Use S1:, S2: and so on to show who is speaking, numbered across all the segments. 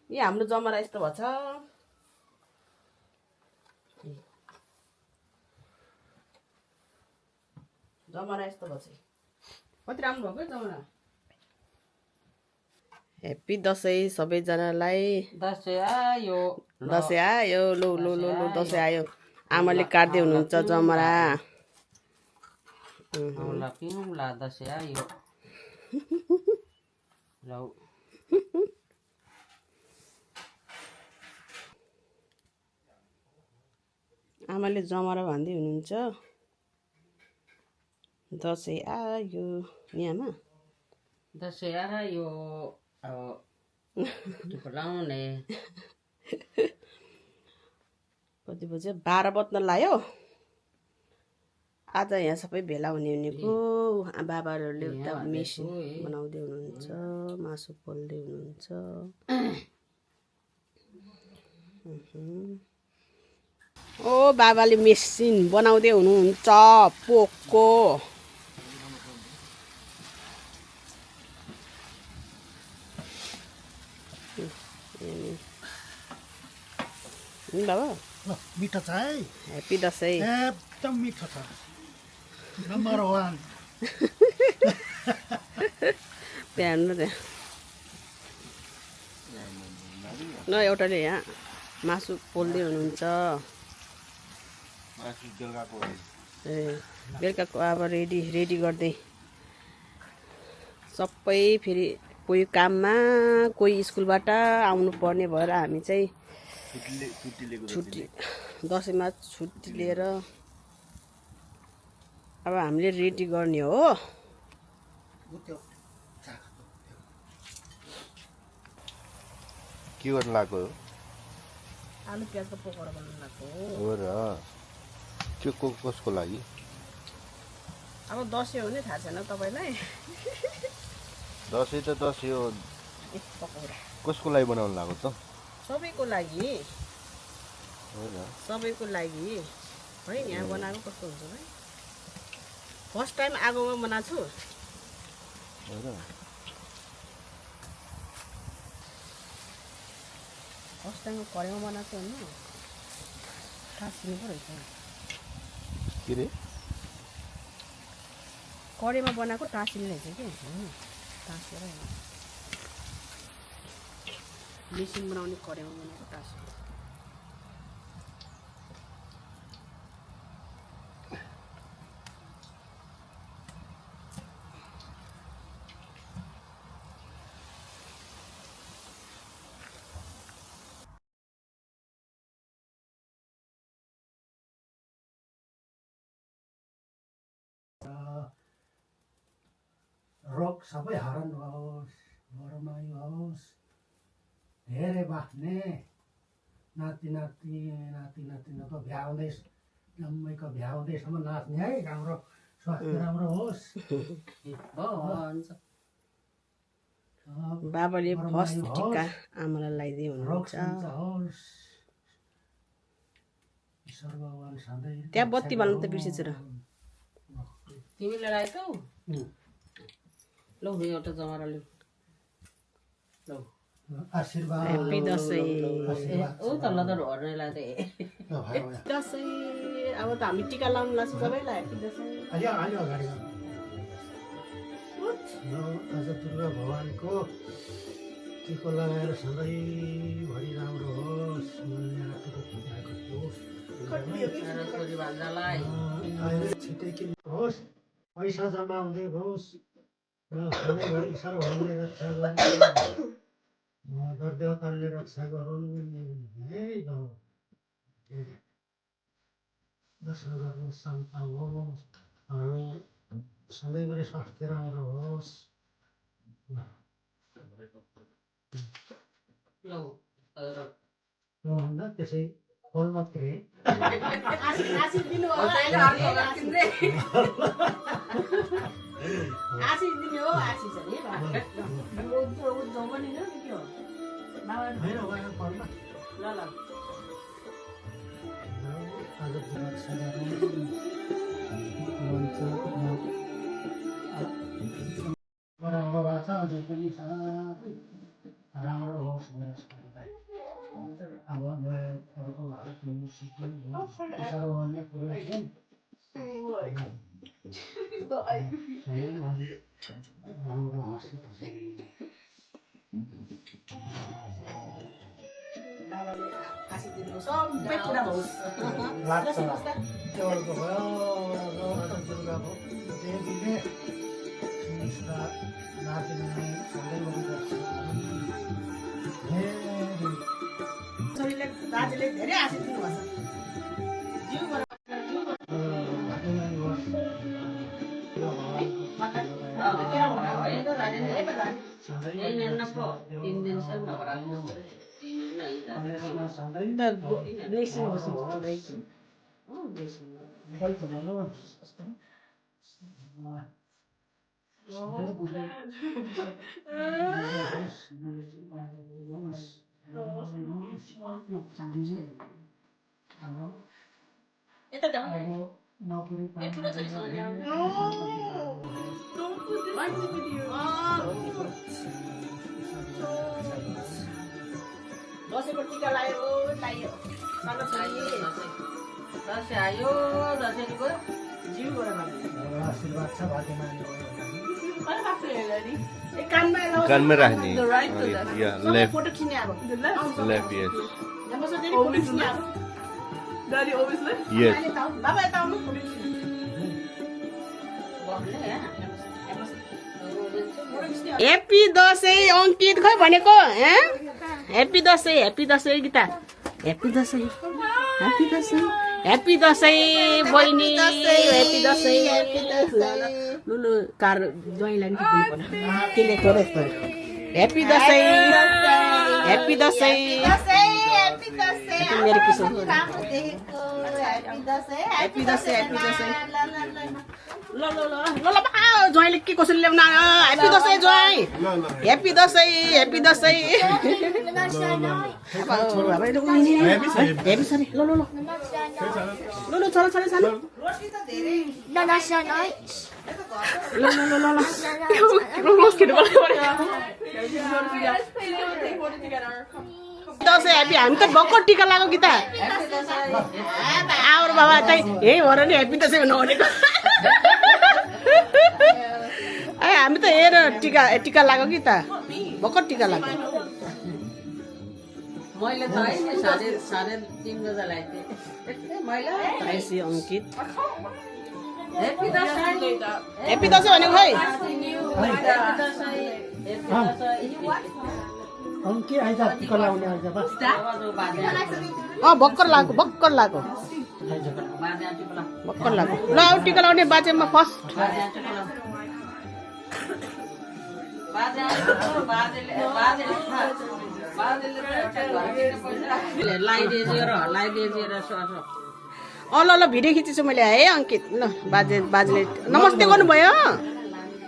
S1: यो हाम्रो जमरा यस्तो भछ जमरा यस्तो भछ कति राम्रो भएको जमरा ह्याप्पी दसैँ सबैजनालाई
S2: दसैँ आयो
S1: दसैँ आयो लो लो लो लो दसैँ आयो आमाले काट्दै हुनुहुन्छ जमरा
S2: आउँला पिउँला दसैँ आयो लौ
S1: आमाले जमरा भन्दै हुनुहुन्छ दसैँ आयो नि आमा
S2: दसैँ आयो अब टिको लाउने
S1: कति बज्यो 12 बज्न लाग्यो आज यहाँ सबै भेला हुने भनेको बाबाहरूले उता मेसिन बनाउँदै हुनुहुन्छ मासु पोल्दै हुनुहुन्छ ओ बाबाले मेसिन बनाउँदै हुनुहुन्छ पोकको बाबा
S3: मिठो छ है
S1: ह्याप्पी दसैँ
S3: एकदम मिठो छ नम्बर 1
S1: त्यहाँ हेर्नु त्यहाँ न एउटाले यहाँ मासु पोल्दै हुनुहुन्छ ए बेलुकाको अब रेडी गर्दै सबै फेरि कोही काममा कोही स्कुलबाट आउनु पर्ने भएर हामी चाहिँ छुट्टी दसैँमा छुट्टी लिएर अब हामीले रेडी गर्ने हो
S4: के गर्न लाग्यो
S1: आलु प्याजको पकौडा बनाउनु लाग्यो
S4: हो र त्यो कसको लागि
S1: अब दसैँ हो नि थाहा छैन तपाईँलाई
S4: दसैँ त दसैँ हो
S1: पकौडा
S4: कसको लागि बनाउनु लाग्यो त
S1: सबैको लागि
S4: हो र
S1: सबैको लागि है यहाँ बनाएको कस्तो हुन्छ है फर्स्ट टाइम आगोमा बनाएको छु
S4: हो र
S1: फर्स्ट टाइम कराईमा बनाएको छु होइन टाँसिनु पो रहेछ
S4: के रे
S1: कराईमा बनाएको टाँसिने रहेछ कि टाँसेर मेसिन बनाउने कराईमा बनाएको टाँसिने
S3: रोग सबै हरण होस् बरमाई होस् धेरै बाँच्ने नाति नातिनाको भ्याउँदै जम्मैको भ्याउँदैसम्म नाच्ने है राम्रो स्वास्थ्य राम्रो होस्
S2: भन्छ
S1: बाबाले फर्स्ट टिका आमालाई लगाइदिए हुनुहुन्छ
S3: होस् ईश्वर भगवान् सधैँ
S1: त्यहाँ बत्ती बाल्नु त बिर्सेछु र
S2: तिमीले लगाएछौ लौ एउटा जमरा लौ लौ
S3: आशीर्वाद
S1: ह्याप्पी दसैँ
S2: ऊ तल्ल त ढोर्ने लाग्दै
S1: दसैँ अब त हामी टिका लाउनु लाग्छ सबैलाई ह्याप्पी दसैँ
S3: अलि अगाडि आज दुर्गा भगवानको टिको लगाएर सधैँभरि राम्रो होस्
S2: छोरी भान्जालाई
S3: छिटै किन होस् पैसा जम्मा हुँदै होस् र सधैँभरि ईश्वर भगवानले रक्षा गर्नु दरदेवताले रक्षा गरून् है दर्शन गर्नु शान्त होस् सधैँभरि स्वास्थ्य राम्रो होस्
S2: लौ
S3: भन्दा त्यसै फल मात्रै
S1: आशिष दिनु हो आशिष दिनु हो आशिष अरे पनि नि के हो ल ल
S3: आज राम्रो होस् मेरो सर्वभन्दा पुरै दिन राम्रो हाँसी
S1: सबै कुरा होस्
S3: लाग्छ केवलको भयो दुर्गाको देवीले सुनिश्चित नातिनी सधैँ
S1: छोरीले दाजुले धेरै आशिष दिनुभएको छ दसैँको टिका लगायो
S2: दसैँ आयो दसैँ गयो
S3: आशीर्वाद छ भाग्यमा
S4: कानमै राख्ने या लेफ्ट
S1: फोटो खिच्ने अब
S4: लेफ्ट यस
S5: Daddy always left.
S4: यस
S1: बाबा यता आउनु फोटो खिच्ने हेप्पी दसैँ अङ्कित खै भनेको happy Dashain Gita happy Dashain happy Dashain बहिनी हेप्पी दसैँ लुलु कार ज्वाइँलाई नि खिच्नु पर्यो के लेख्यो र यस्तो हेप्पी दसैँ हेप्पी दसैँ मेरो किशोर हेप्पी दसैँ ल ज्वाइँले के कसरी ल्याउन हेप्पी दसैँ ज्वाइँ happy Dashain happy Dashain Dashain happy हामी त भर्खर टिका लगाएको कि त आउर बाबा चाहिँ यही भएर नि हेप्पी दसैँ नभनेको हामी त हेर टिका लाग्यो कि त भर्खर टिका लाग्यो
S2: मैले त है साढे 3 बजे लगाएको थिएँ मैले
S1: ऐसी अङ्कित
S2: हेप्पी दसैँ
S1: हेप्पी दसैँ भनेको खै
S3: के आइज टिका लगाउने आइज बस
S1: भर्खर लाग्यो भर्खर लाग्यो ल अब टिका लगाउने बाजेमा फर्स्ट ल भिडियो खिचेछु मैले है अङ्कित ल बाजेले नमस्ते गर्नुभयो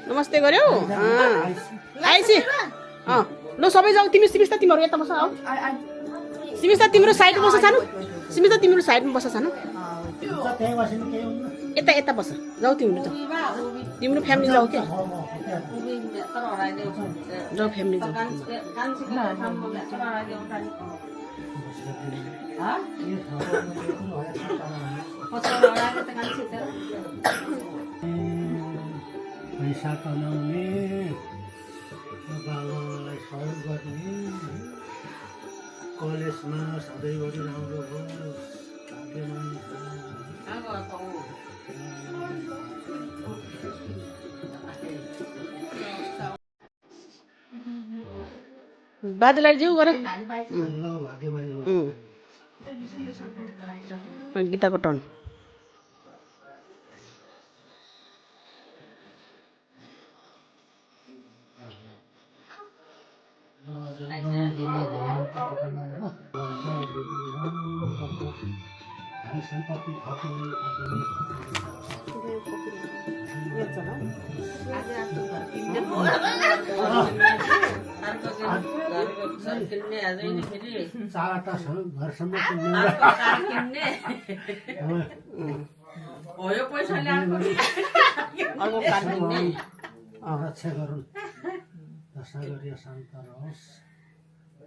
S1: नमस्ते गर्यौ आइसी ल सबै जाऊ सिमिस्ता तिमीहरू यता बस आऊ सिमिस्ता तिम्रो साइडमा बस सानो सिमिस्ता तिम्रो साइडमा बस सानो यता बस जाऊ तिम्रो जाऊ तिम्रो फ्यामिली जाऊ क्या जाऊ फ्यामिली जाऊ
S3: पैसा कमाउने बाबालाई सहयोग गर्ने कलेजमा सधैँभरि राम्रो होस्
S1: बाजेलाई जिउ गर गीताको टर्न
S3: चारवटासम्म घरसम्म रक्षा गरौँ दशा गरी शान्त रहोस्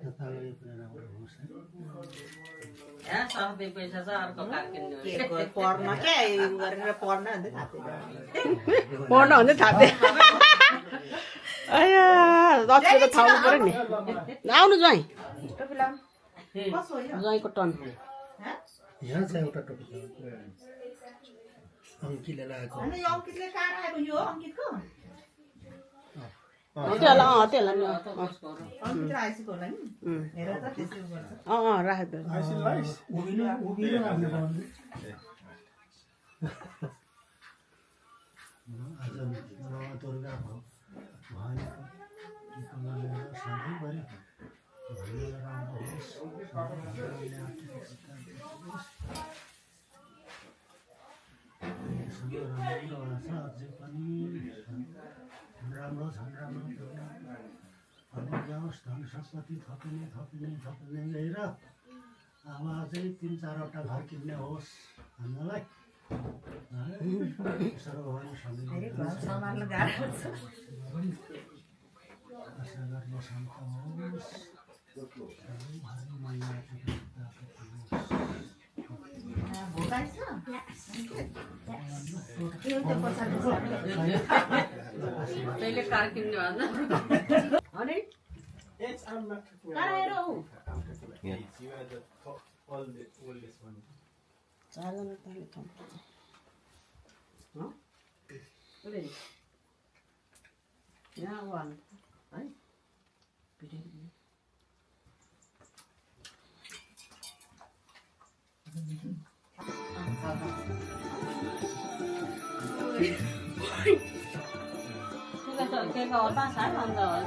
S3: यता गए पनि राम्रो होस् है
S2: यहाँ सक्दै पैसा छ अर्को कार किन्नु
S6: पढ्न क्या यो गरेर पढ्न अन्त थाप्दै
S1: पढ्न भन्दै थाप्दै आया 10 रुपियाँ त थाउनु पर्यो नि आउनु ज्वाइँ ज्वाइँको टर्न
S3: यहाँ चाहिँ एउटा टोपी छ अङ्कीले लगाएको
S6: अनि यो अङ्कितले कहाँ आएको यो अङ्कितको
S1: त्यही होला नि
S6: अङ्कित आइसक्यो होला नि हेर त त्यसो गर्छ
S1: राखेको
S3: उभिनु आफ्नो गाउँले आज दुर्गा भनेको टिका लगाएर सधैँभरि भएर राम्रो होस् राम्रो छ अझै पनि राम्रो छन् राम्रो अनि जाओस् धन सम्पत्ति थपिने लिएर अब अझै 3-4वटा घर किन्ने होस् हामीलाई सर्वभरि
S6: समाजले गाह्रो छ
S3: आशा गर्ने शान्त होस् सर्वभरि मैया
S6: भोगाइछ
S2: तैँले कार किन्नु भन्दा
S1: अनि चारजना ताले थम्छ यहाँ वान है
S2: cái gò ta sải lần rồi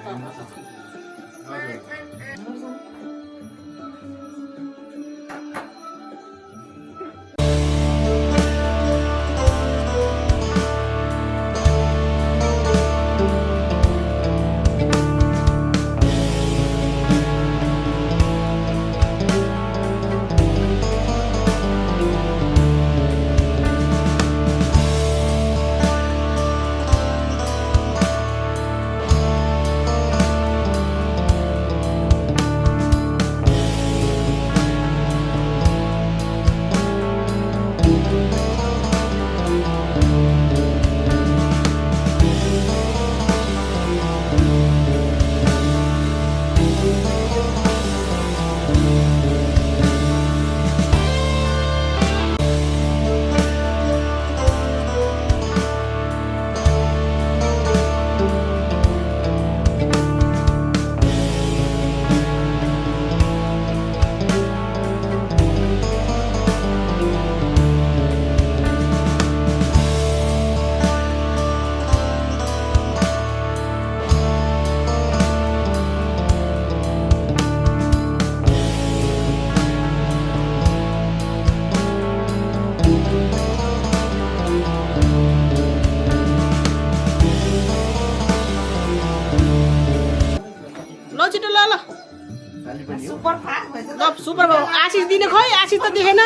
S6: super fast भएछ
S1: सुपर भयो आशिष दिने खै आशिष त देखेन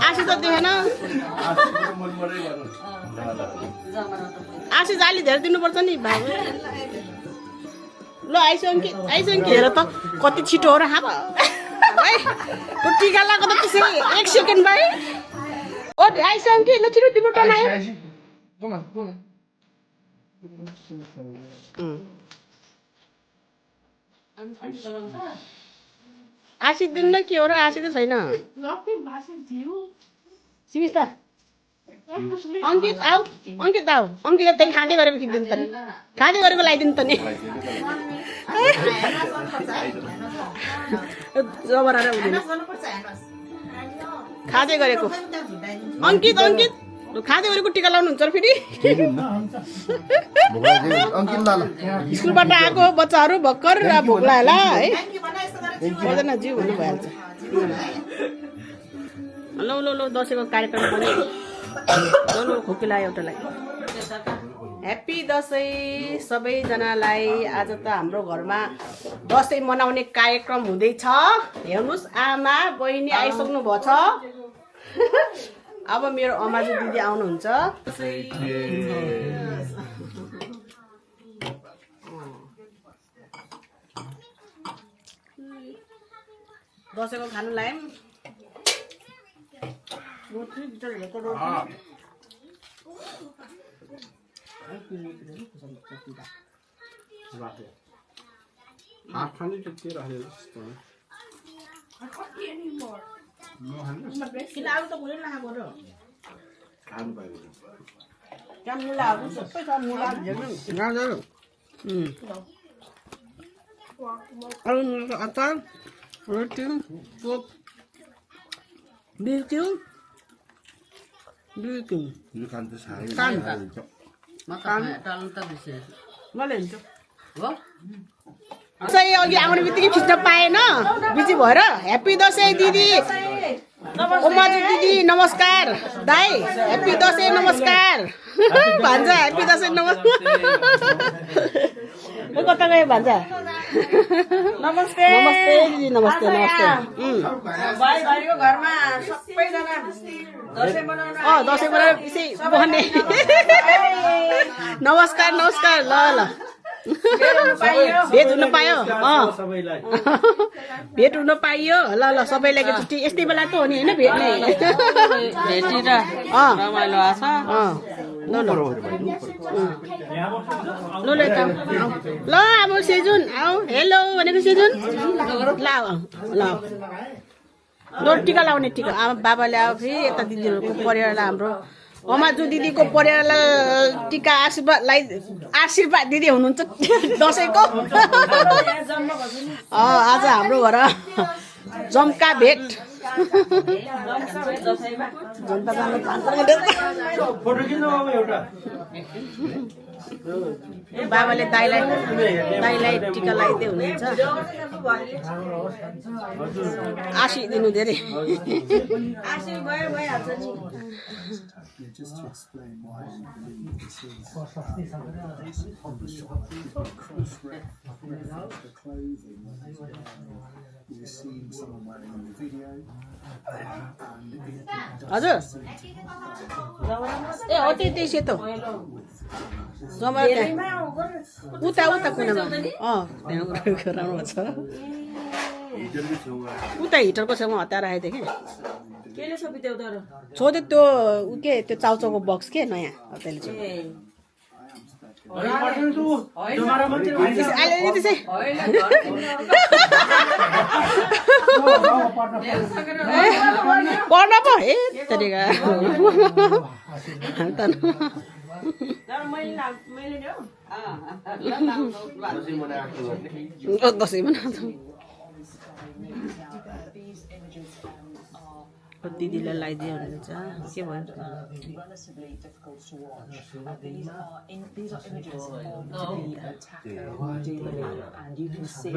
S1: आशिष त देखेन आशिष अलि धेरै दिनुपर्छ नि भाइ ल आइसक्यो हेर त कति छिटो हो र हाब भाइ त्यो टिका लगाएको त त्यसै 1 सेकेन्ड भाइ ओ आइसक्यो कि ल छिटो तिम्रो टर्न आयो आशिष दिनु के हो र आशिष त छैन सिमिस्ता अङ्कित आऊ अङ्कितले त्यही खाँदै गरेको खिचिदिनु त नि खाँदै गरेको लगाइदिनु त नि जबरा हुँदैन खाँदै गरेको अङ्कित खाँदै गरेको टिका लाउनुहुन्छ र फेरि स्कुलबाट आएको बच्चाहरू भर्खर भोक लाग्यो है पर्दैन जिउ हुनु भइहाल्छ ल दसैँको कार्यक्रम पनि खोकी लाग्यो एउटालाई ह्याप्पी दसैँ सबैजनालाई आज त हाम्रो घरमा दसैँ मनाउने कार्यक्रम हुँदैछ हेर्नुहोस् आमा बहिनी आइसक्नु भएको छ अब मेरो अमाजु दिदी आउनुहुन्छ दसैँको खानु लायौँ किन आलु त कुनै नखाएको र त्यहाँ मुलाहरू सबै छ मुला गाजर अरू अचार रोटी पोप बिर्क्यौ
S2: टाल्नु त बिर्सेँ
S1: मैले हुन्छ
S2: हो
S1: दसैँ अघि आउने बित्तिकै खिच्न पाएन बिजी भएर ह्याप्पी दसैँ दिदी ओमाजु दिदी नमस्कार दाई ह्याप्पी दसैँ नमस्कार भन्छ ह्याप्पी दसैँ नमस्कार कता गयो भन्छ नमस्ते नमस्ते दिदी नमस्ते नमस्ते
S6: घरमा सबैजना दसैँ मनाउन
S1: दसैँ बनाएर पछि बन्ने नमस्कार नमस्कार ल ल भेट हुन पायो भेट हुन पाइयो ल ल सबैलाई छुट्टी यस्तै बेला त हो नि होइन भेट्ने
S2: भेटेर रमाइलो आछ
S1: ल ल ल ल ल अब सेजुन आऊ हेलो भनेको सेजुन ल ल ल टिका लाउने टिका बाबाले अब फेरि यता दिदीहरूको परिवारलाई हाम्रो ओमाजु दिदीको परिवारलाई टिका आशीर्वाद दिदी हुनुहुन्छ दसैँको आज हाम्रो घर जम्का भेट बाबाले दाइलाई टिका लगाइदिए हुनुहुन्छ आशी दिनु धेरै
S7: Just to explain why we believe this is cross-reference the clothing you've seen someone wearing in the video.
S1: हजुर ए हो त्यही सेतो जमा उता उता कुनामा राम्रो छ उता हिटरको छेउमा हतार आएको थिएँ कि छोड्यो त्यो के त्यो चाउचाउको बक्स के नयाँ त्यसले पढ्न पो है तरिका दसैँ मनाउँछौँ दिदीलाई लगाइदियो हुनुहुन्छ के भयो
S8: relatively difficult to watch. These are images of the attacker and you can see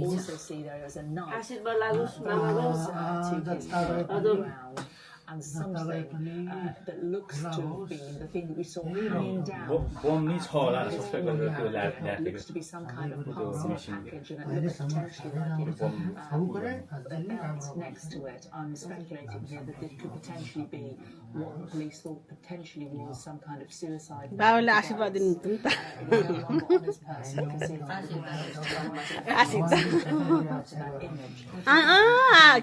S8: also see there is a knife to his ground and something that looks to have been the thing that we saw hanging down looks to be some kind of parcel package and it looks potentially like it's next to it. I'm speculating here that this could potentially be what the police thought potentially was some kind of suicide.
S1: बाबाले आशीर्वाद दिनु नि त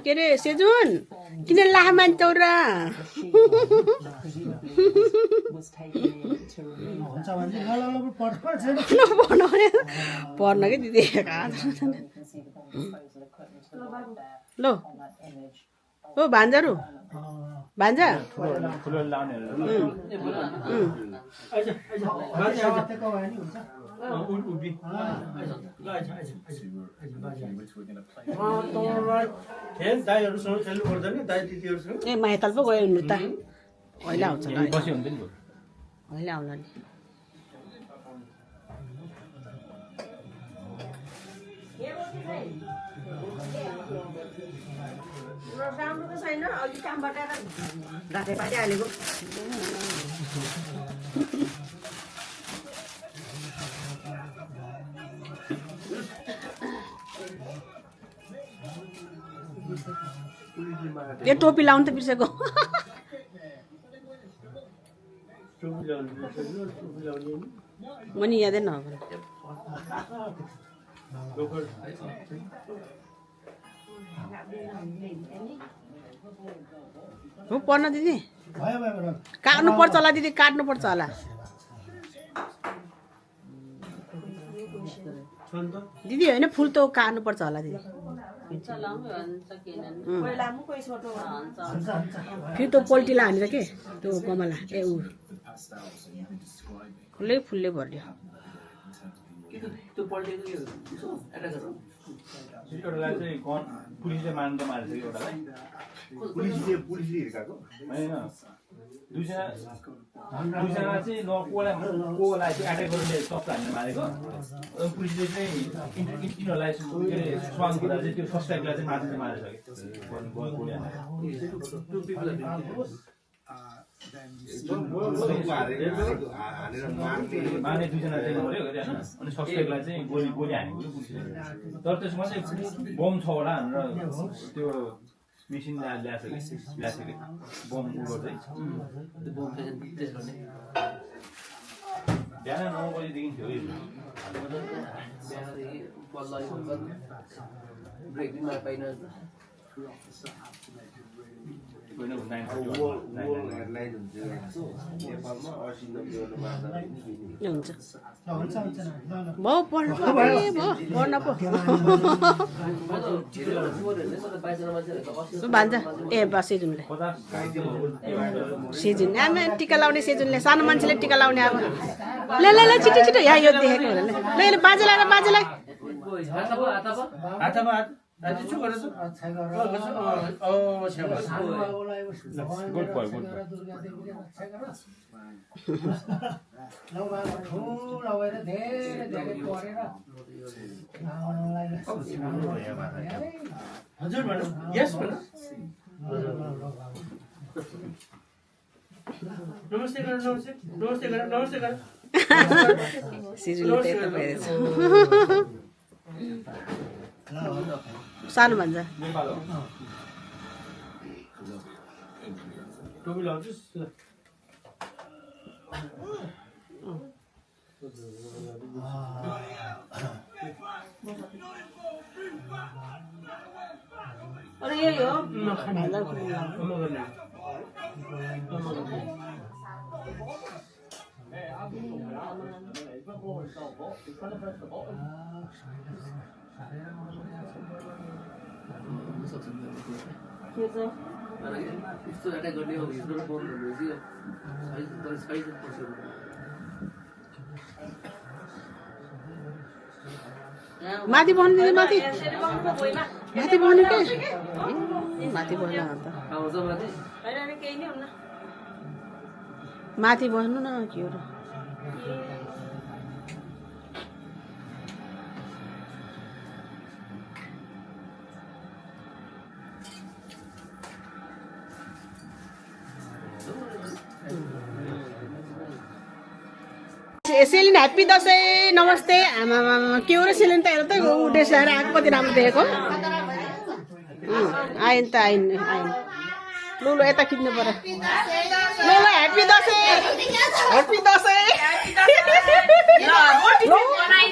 S1: के अरे सेजुन किन लामा चौरा पढ्न कि दिदी ल ओ भान्जाहरू भान्जा ए माइताल पो गयो हुनु त अहिले आउँछ अहिले आउला नि राम्रो त छैन अघि कामबाट राते पाटी हालेको यो टोपी लाउनु त बिर्सेको पनि यादै नभएर हो पढ्न दिदी
S3: भयो भयो भयो
S1: काट्नु पर्छ होला दिदी काट्नु पर्छ होला दिदी होइन फुल त काट्नु पर्छ होला दिदी फेरि त्यो पोल्टीलाई हानेर के त्यो गमला ए ऊ फुल्लै फुलले भरिदियो
S7: त्यो पल्टेको एउटालाई चाहिँ पुलिसले मार्न त मारेछ कि एउटालाई पुलिसले हिर्काएको होइन दुईजना चाहिँ कोलाई चाहिँ एट्याक गरेर टप्प हानेर मारेको पुलिसले चाहिँ यिनीहरूलाई के अरे स्वाङ दिँदा चाहिँ त्यो सस्पेक्टलाई चाहिँ मारेछ मार्ने दुईजना चाहिँ मऱ्यो होइन अनि सस्पेक्टलाई चाहिँ गोली हानेको पुलिसले तर त्यसमा चाहिँ बम छ होला भनेर त्यो मेसिन ल्याएको कि बम उडो चाहिँ बिहान 9 बजीदेखि थियो
S1: हुन्छ भयो पढ्नु पढ्न पो भान्जा ए बा सेजुनले सेजुन आमा टिका लाउने सेजुनले सानो मान्छेले टिका लाउने अब ले ले ले छिटो छिटो यहाँ यो देखेको ल ले बाजेलाई सानो भन्छ
S2: यही हो
S1: माथि बस्नु दिदी माथि माथि बस्नु के माथि बस्नु अन्त माथि बस्नु न के हो र सेलिन ह्याप्पी दसैँ नमस्ते आमा के हो र सेलिन त हेर त ड्रेस लगाएर आएको कति राम्रो देखेको आइन् त आइन् लु लु यता खिच्नु पर्यो ल ल ह्याप्पी दसैँ ह्याप्पी दसैँ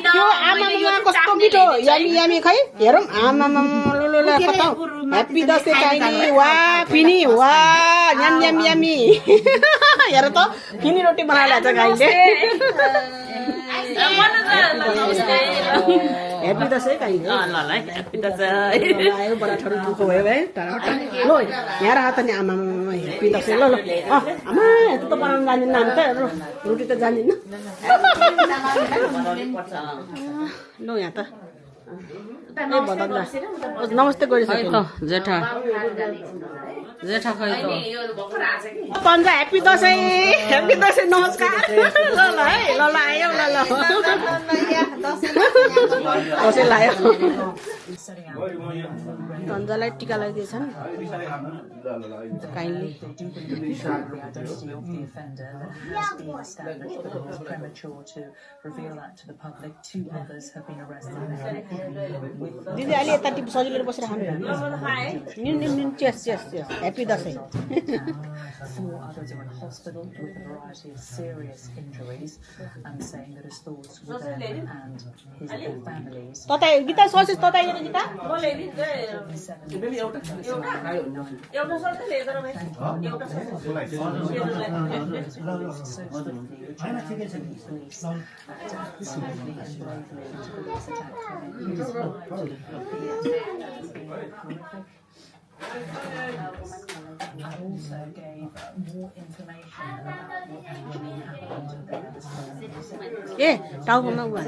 S1: त्यो आमामा कस्तो मिठो यामी यामी खै हेरौँ आमामा लु लु ल कता ह्याप्पी दसैँ चाहिने वा पिनी वा याम याम यामी हेर त किनी रोटी बनाएर छ गाईले ह्याप्पी दसैँ गाईले ल ल ह्याप्पी दसैँ आयो बडा छोरो दुःख भयो है ल यहाँ राख त नि आमा ह्याप्पी दसैँ ल ल आमा यस्तो त बनाउनु जान्दिनँ हामी त रोटी त जान्दिनँ ल यहाँ त नमस्ते गरिसक्यो जेठा जेठा खै त पन्जा ह्याप्पी दसैँ नमस्कार ल ल है ल ल आयो ल ल दसैँ लाग्यो तन्जालाई टिका लगाइदिएछन् kindly
S8: premature to reveal that to the public. 2 others have been arrested.
S1: दिदी अहिले यता टिप सजिलो बसेर खानु निन चेस happy Dashain
S8: 4 others are in hospital with a variety of serious injuries and saying that his thoughts with them and their families.
S1: तता गीता सोचेस तता हेर Gita
S8: Also gave more information about what actually happened.
S1: ए टाउकोमा उहाँ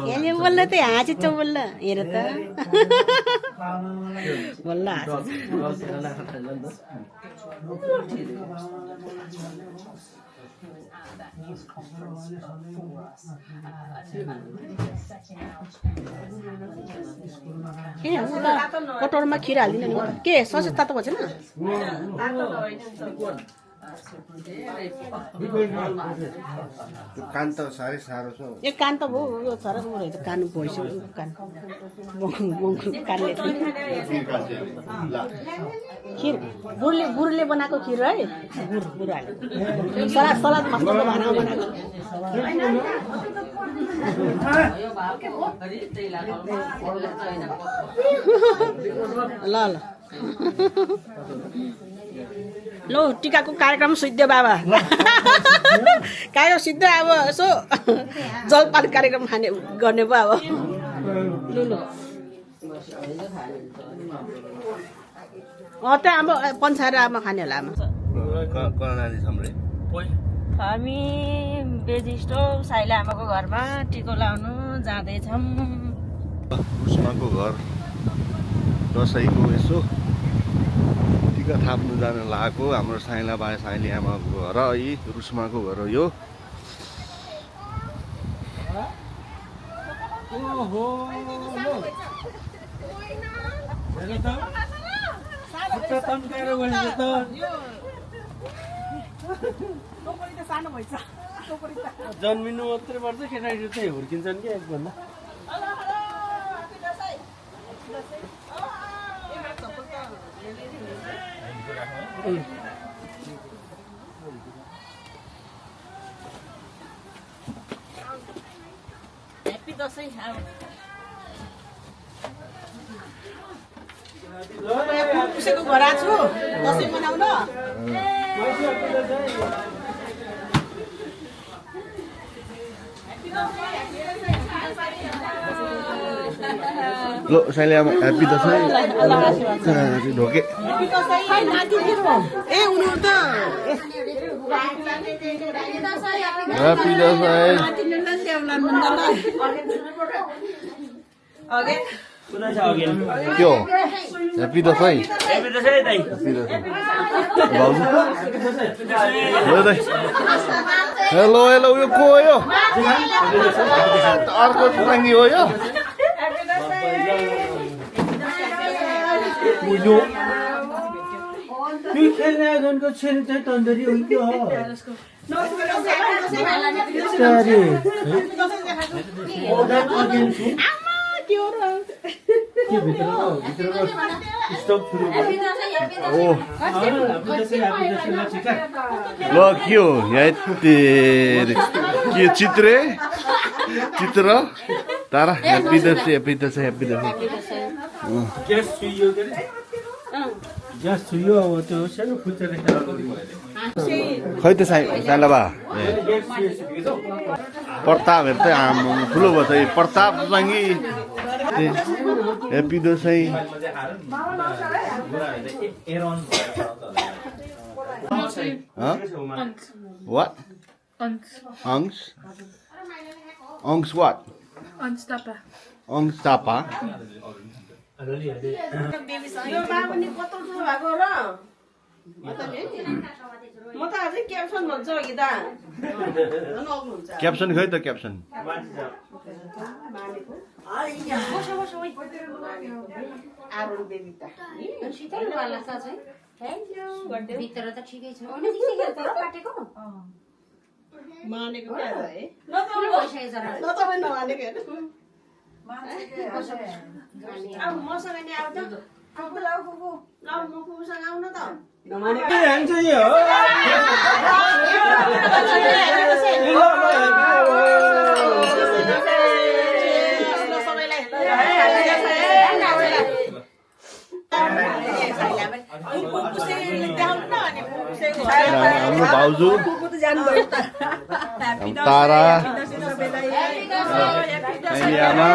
S1: यसले बोल्ल त हाँसिन्छ बोल्ल हेर त बोल्ल
S8: He was at that news conference for us. Setting out
S1: ए कटोरमा खिरा हालिदिनु नि के ससेज तातो भएन
S4: कान त साह्रै साह्रो छ
S1: ए कान त भयो यो छोरा त कान भइसक्यो कान कानले खिर गुरले बनाएको खिर है गुर हाल्यो सलाद मसला भाना बनाएको ल ल टिकाको कार्यक्रम सिद्धियो बाबा कार्यक्रम सिद्धियो अब यसो जलपान कार्यक्रम खाने गर्ने भयो अब लु त्यहाँ अब पन्साएर आमा खाने होला आमा
S4: कर्णाली छम्रे
S9: हामी बेजी स्टोभ साइला आमाको घरमा टिको लाउनु जाँदैछौँ
S4: रुस्माको घर दसैँको यसो टिका थाप्नु जान लागेको हाम्रो साइला बाई साइली आमाको घर है रुस्माको घर हो यो
S3: जन्मिनु मात्रै पर्छ केटाकेटी चाहिँ हुर्किन्छन् कि एकभन्दा
S9: ह्याप्पी दसैँ
S1: पुसेको घर आएको छु दसैँ मनाउन
S4: ल साइली आमा ह्याप्पी दसैँ ढोके
S1: ए उनीहरू त
S4: ह्याप्पी दसैँ के हो ह्याप्पी दसैँ भाउजू हेलो हेलो यो को हो यो अर्को टाङ्गी हो यो
S3: त्यो खेल्ने आँगनको छेन चाहिँ तन्दरी उल्टो हो
S4: ल के हो यहाँ के चित्र तारा happy Dashain happy Dashain happy Dashain
S3: gas छुइयो के अरे ग्यास छुइयो अब त्यो सानो फुल्छ
S4: खै त साइला बा प्रतापहरू त आमा ठुलो भयो त प्रताप बाङ्गी happy Dashain What? Angs? Angs what?
S5: Angstappa.
S4: Angstappa?
S1: म त अझै क्याप्सन भन्छु अघि त नआउनुहुन्छ
S4: क्याप्सन खै त क्याप्सन
S1: आरोन बेबी त
S10: भित्र त ठिकै छ काटेको
S1: मानेको क्या त है
S10: भइसकेछ
S1: ल तपाईँ नमानेको हेर्नु अब मसँग नि आउँछ अब ल फुफू ल म फुफूसँग आउन त
S4: हाम्रो भाउजू तारा आमा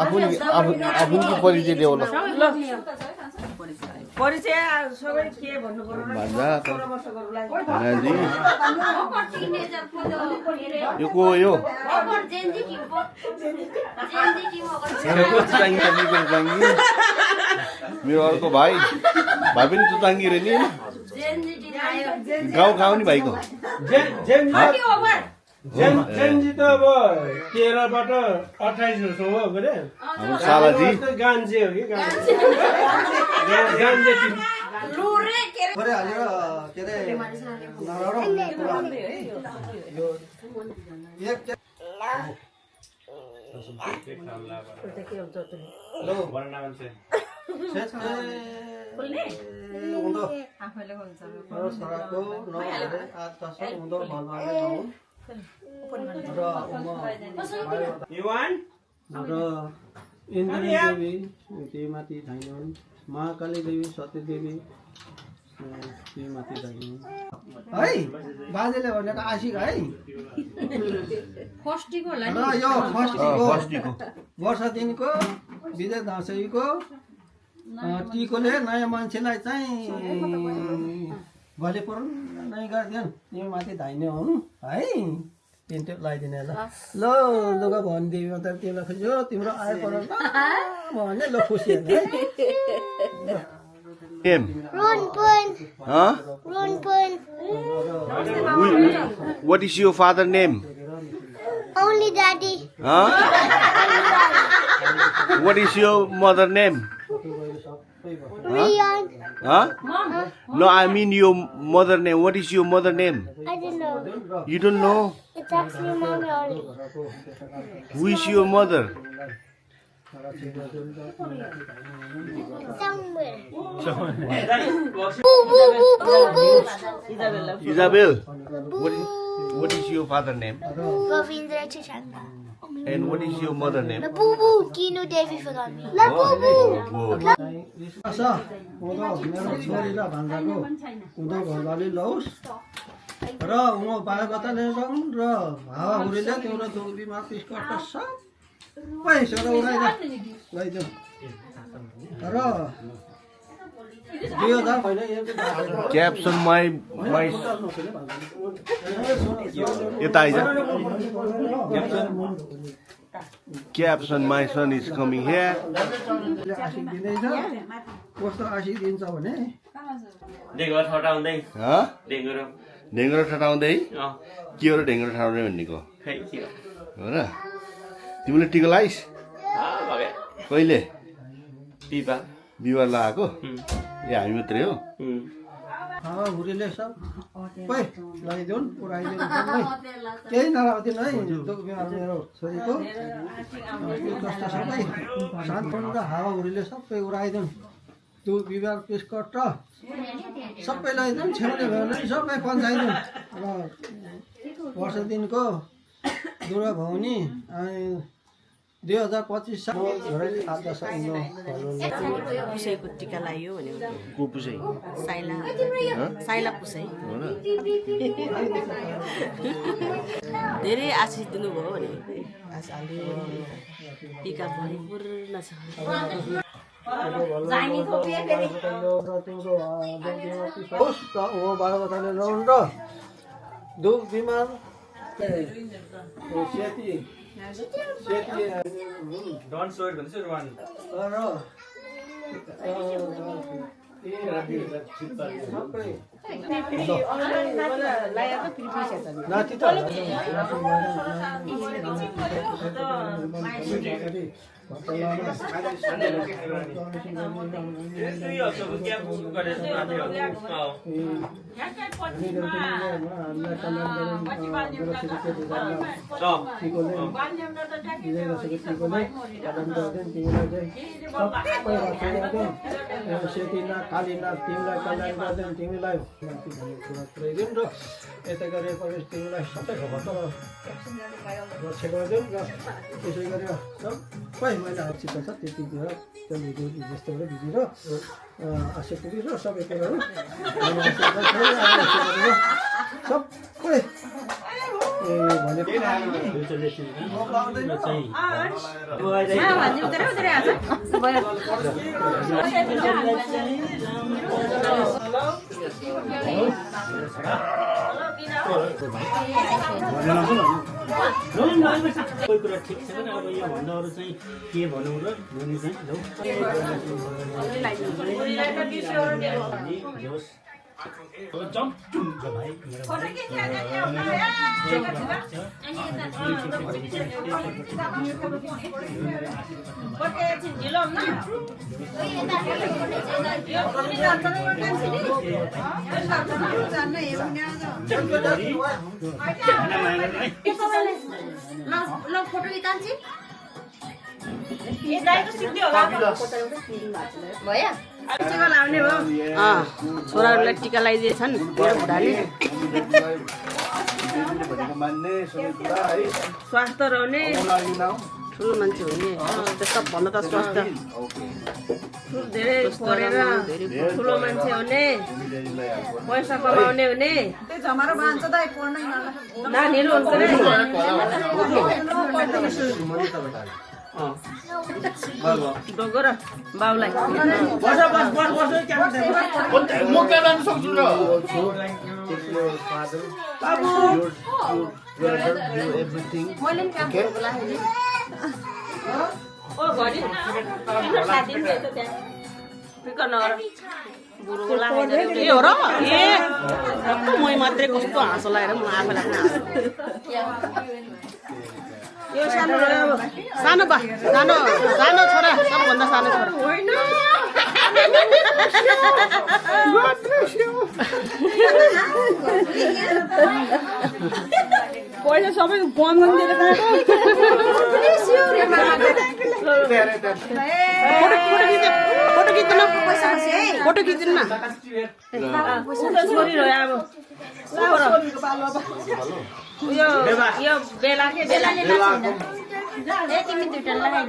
S4: आफूको परिचय देऊ ल
S1: परिचय सबै के भन्नु पर्यो
S4: यो को यो मेरो अर्को भाइ पनि चुचाङ्गी रे नि गाउँ नि भाइको
S3: जेनजी त अब 13 बाट 28 वर्षसम्म हो गरे
S4: हाम्रो सालाजी
S3: गान्जे हो कि गान्जे टिम
S6: गरे हालेर के रे नराम्रो यो एक
S7: लो भन्न मान्छे
S6: हुँदो आफैले हुन्छ सराको 9 गरे 8 10 हुँदो भन्नाले
S3: युवान र इन्द्रनी देवी त्यो माथि धाइनुहुन् महाकाली देवी सती देवी त्यो माथि धाइनुहुन्
S6: है बाजेले भनेको आशिक है
S10: फर्स्टीको होला
S6: र यो फर्स्टीको वर्ष दिनको विजय दशैंको टिकोले नयाँ मान्छेलाई चाहिँ भोलिपुर नै गरिदिउन् यो माथि धाइने हुन् है पेन्टेप लगाइदिने ल ल लुगा भनिदियो त तिमीलाई खुसी हो तिम्रो आयो पर भने ल खुसी है
S4: What is your father name?
S11: Only daddy.
S4: Huh? What is your mother name?
S11: Rian.
S4: Huh? No, I mean your mother name. What is your mother name?
S11: I don't know.
S4: You don't know?
S11: It's actually mommy only.
S4: Who is your mother?
S11: Somewhere. Boo boo boo boo boo.
S4: Isabel. What is your father name?
S11: Govindra Chachanga.
S4: And what is your mother name?
S11: La boo boo. Kino Devi Fagami. La boo boo.
S6: मेरो छोरी र भान्जाको उँधो घरवाली loss र उहाँ बालबच्चाले रङ र हावाहुरीले तिम्रो दुर्बीमा पिस्कट सबै सर उडाएर लैजाउँ र 2000
S4: Caption my यता आइज Caption my son is coming here.
S6: आशिक दिँदैछ कस्तो आशिक दिन्छ भने
S4: ढेङ्ग्रो ठटाउँदै के हो र ढेङ्ग्रो ठटाउँदै भन्नेको हो र तिमीले टिका लाइस् कहिले बिहिबार लगाएको ए हामी मात्रै हो
S6: हावाहुरीले सबै लैजाउन् उडाइदिउन् केही नराखिदिनु है मेरो छोरीको कस्तो सबै सानपन र हावाहुरीले सबै उडाइदिउन् त्यो बिहिबार पिस्कट र सबै लैजाउन् छेउले भयो सबै पन्चाइदिउन् र वर्ष दिनको दुरा भौनी 2025 साल
S1: पुसैको टिका लगायो भने
S4: को पुसै
S1: साइला पुसै धेरै आशिष दिनुभयो भने टिका परिपूर्ण छ
S6: बालबच्चाले लाउनु र दुख बिमार सेती
S7: डन सोइड भनेपछि रन
S6: नाति त सेतीनाथ कालीनाथ तिमीलाई कल्याण गर्दैन तिमीलाई पुऱ्याइदिउँ र यता गरेपछि तिमीलाई सबै खबर रक्षा गरिदिउँ र त्यसै गरेर सबै मैले आउँसित छ त्यति कुरा त्यो जस्तो दिदी र आशा पुगी र सबै कुराहरू सबै
S11: कोही कुरा ठिक छैन अब यो भन्दा अरू चाहिँ के भनौँ र भनी चाहिँ लौ जम्प भाइ
S1: छोराहरूलाई टिका लगाइदिएछन् मेरो बुढाले स्वास्थ्य रहने ठुलो मान्छे हुने सबभन्दा त स्वास्थ्य धेरै पढेर ठुलो मान्छे हुने पैसा कमाउने हुने नानीहरू डोगो र बाउलाई बुढोको लागि हो र ए मै मात्रै कस्तो हाँसो लगाएर म आफैलाई पनि यो सानो सानो बा सानो सानो छोरा सबभन्दा सानो छोरा होइन पैसा सबै बन्द गरिदिएर फोटो खिच्नु न छोरी रह्यो अब यो बेला के बेलाले तिमी दुईटा लगाइन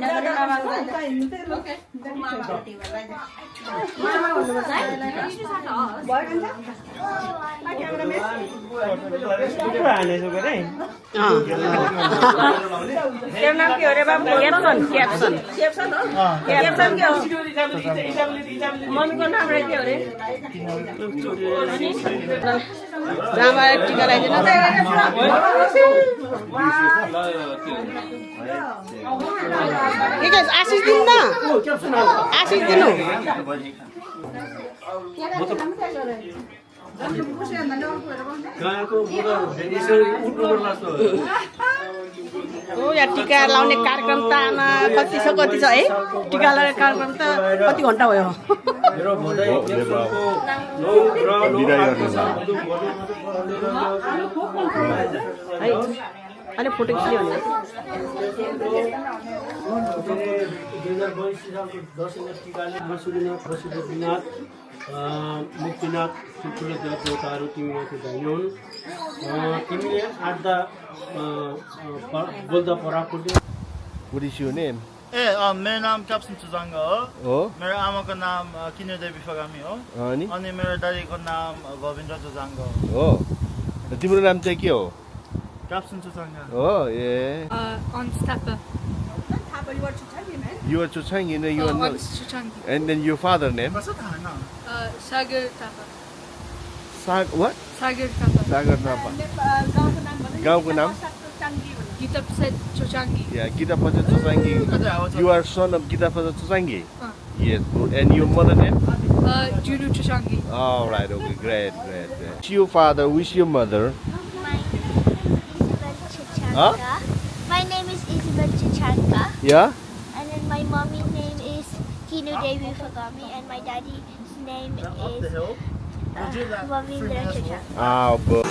S1: नाम के हो रे बाबु क्याप्सन क्याप्सन क्याप्सन हो क्याप्सन के हो मम्मीको नाम के हो रे जामा टिका लगाइदिनु आशिष दिनु न आशिष दिनु यहाँ टिका लाउने कार्यक्रम त आमा कति छ है टिका लगाउने कार्यक्रम त कति घन्टा भयो अनि फोटो खिच्यो भने
S11: 2022 सालको दसैँको टिकाले पशुपतिनाथ मुक्तिनाथ ठुल्ठुलो देवताहरू तिमीमाथि धन्य हुन् तिमीले आड्दा बोल्दा परापुट्यो
S4: What is your name?
S12: मेरो नाम क्याप्सन चुजाङ्ग हो मेरो आमाको नाम किने देवी फगामी हो अनि मेरो दादाको नाम गोविन्द चुजाङ्ग
S4: हो तिम्रो नाम चाहिँ के हो
S12: क्याप्सन चुजाङ्ग
S4: हो ए You are Chuchangi, no, you are not. And then your father name?
S5: Sagar Thapa.
S4: What?
S5: Sagar Thapa.
S4: Sagar Thapa. गाउँको नाम?
S5: Gita Prasad Chochangi.
S4: Yeah, Gita Prasad Chochangi. You are son of Gita Prasad Chochangi?
S5: Uh.
S4: Yes, good. And your mother name?
S5: Junu Chochangi.
S4: All right, okay, great. Wish your father, wish your mother. Huh?
S13: My name is Isabel Chichanka.
S4: Yeah?
S13: And then my mommy's name is Kinu Devi Fagami, and my daddy's name is Ravindra Chichanka.
S4: Ah, good.